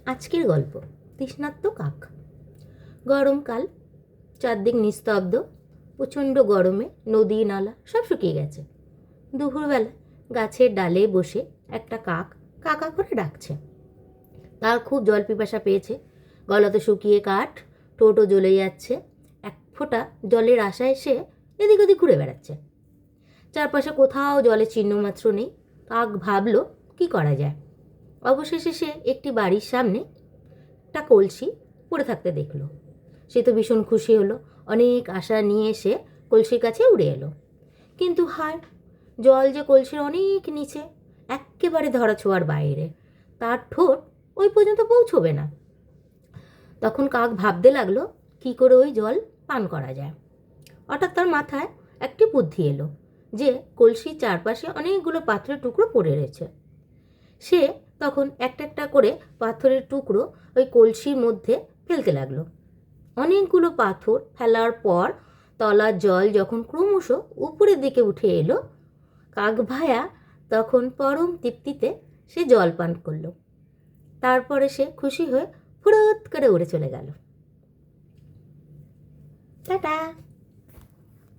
আজকের গল্প তৃষ্ণার্ত কাক। গরমকাল, চারদিক নিস্তব্ধ। প্রচণ্ড গরমে নদী নালা সব শুকিয়ে গেছে। দুপুরবেলা গাছের ডালে বসে একটা কাক কাকা করে ডাকছে। তার খুব জল পিপাসা পেয়েছে। গলা তো শুকিয়ে কাঠ, ঠোঁটও জ্বলে যাচ্ছে। এক ফোঁটা জলের আশায় সে এদিক ওদিক ঘুরে বেড়াচ্ছে। চারপাশে কোথাও জলের চিহ্নমাত্র নেই। কাক ভাবল কি করা যায়। অবশেষে সে একটি বাড়ির সামনে একটা কলসি পড়ে থাকতে দেখলো। সে তো ভীষণ খুশি হলো। অনেক আশা নিয়ে সে কলসির কাছে উড়ে এলো। কিন্তু হায়, জল যে কলসির অনেক নিচে, এক্কেবারে ধরাছোঁয়ার বাইরে। তার ঠোঁট ওই পর্যন্ত পৌঁছবে না। তখন কাক ভাবতে লাগলো কী করে ওই জল পান করা যায়। হঠাৎ তার মাথায় একটি বুদ্ধি এলো যে কলসির চারপাশে অনেকগুলো পাথরের টুকরো পড়ে রয়েছে। সে তখন একটা একটা করে পাথরের টুকরো ওই কলসির মধ্যে ফেলতে লাগলো। অনেকগুলো পাথর ফেলার পর তলার জল যখন ক্রমশ উপরের দিকে উঠে এলো, কাক ভায়া তখন পরম তৃপ্তিতে সে জল পান করলো। তারপরে সে খুশি হয়ে ফুরত করে উড়ে চলে গেল। টাটা।